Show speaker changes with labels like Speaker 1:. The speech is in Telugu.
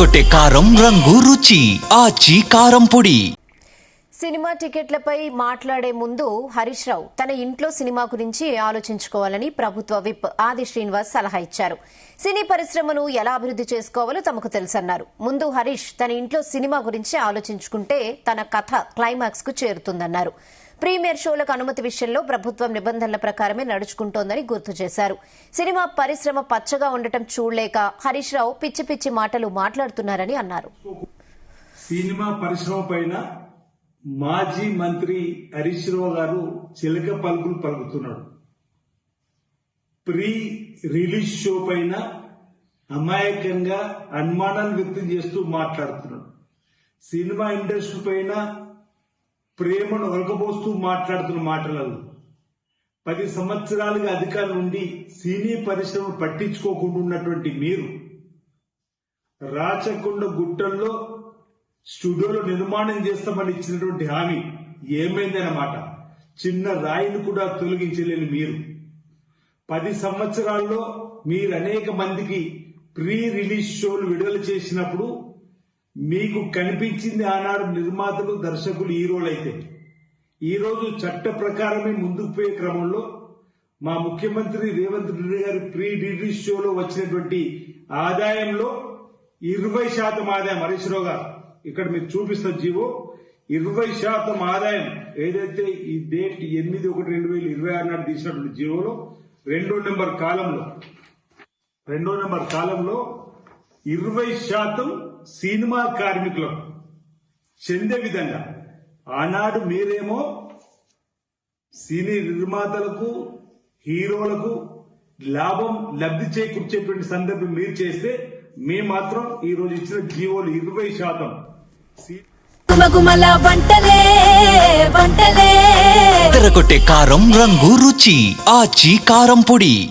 Speaker 1: తెరకొట్టే కారం రంగు రుచి ఆచి కారం పొడి.
Speaker 2: సినిమా టికెట్లపై మాట్లాడే ముందు హరీష్ రావు తన ఇంట్లో సినిమా గురించి ఆలోచించుకోవాలని ప్రభుత్వ విప్ ఆది శ్రీనివాస్ సలహా ఇచ్చారు. సినీ పరిశ్రమను ఎలా అభివృద్ది చేసుకోవాలో తమకు తెలుసన్నారు. ముందు హరీష్ తన ఇంట్లో సినిమా గురించి ఆలోచించుకుంటే తన కథ క్లైమాక్స్ కు చేరుతుందన్నారు. ప్రీమియర్ షోలకు అనుమతి విషయంలో ప్రభుత్వం నిబంధనల ప్రకారమే నడుచుకుంటోందని గుర్తు చేశారు. సినిమా పరిశ్రమ పచ్చగా ఉండటం చూడలేక హరీష్ రావు పిచ్చి పిచ్చి మాటలు మాట్లాడుతున్నారని అన్నారు.
Speaker 3: సినిమా పరిశ్రమ పైన మాజీ మంత్రి హరీష్ రావు గారు చిలక పలుకులు పలుకుతున్నాడు. ప్రీ రిలీజ్ షో పైన అమాయకంగా అనుమానాలు వ్యక్తం చేస్తూ మాట్లాడుతున్నాడు. సినిమా ఇండస్ట్రీ పైన ప్రేమను ఒలకబోస్తూ మాట్లాడుతున్న మాటలలో 10 సంవత్సరాలుగా అధికారులు ఉండి సినీ పరిశ్రమ పట్టించుకోకుండా ఉన్నటువంటి మీరు రాచకొండ గుట్టల్లో స్టూడియోలో నిర్మాణం చేస్తామని ఇచ్చినటువంటి హామీ ఏమైందన్నమాట. చిన్న రాయిని కూడా తొలగించలేని మీరు 10 సంవత్సరాల్లో మీరు అనేక మందికి ప్రీ రిలీజ్ షోలు విడుదల చేసినప్పుడు మీకు కనిపించింది ఆనాడు నిర్మాతలు, దర్శకులు, హీరోలైతే ఈ రోజు చట్ట ప్రకారమే ముందుకు పోయే క్రమంలో మా ముఖ్యమంత్రి రేవంత్ రెడ్డి గారి ప్రీ రిలీజ్ షోలో వచ్చినటువంటి ఆదాయంలో 20% ఆదాయం హరీష్ రావు గారు ఇక్కడ మీకు చూపిస్తున్న జీవో 20% ఆదాయం ఏదైతే ఈ డేట్ 8/1/2026 నాడు తీసినటువంటి జీవోలో రెండో నెంబర్ కాలంలో 20% సినిమా కార్మికులకు చెందే విధంగా ఆనాడు మీరేమో సినీ నిర్మాతలకు, హీరోలకు లబ్ధి చేకూర్చేటువంటి సందర్భం మీరు చేస్తే మేము మాత్రం ఈ రోజు ఇచ్చిన జీవోలు 20%
Speaker 1: తెరకొట్టే కారం రంగు రుచి ఆచి కారం పొడి.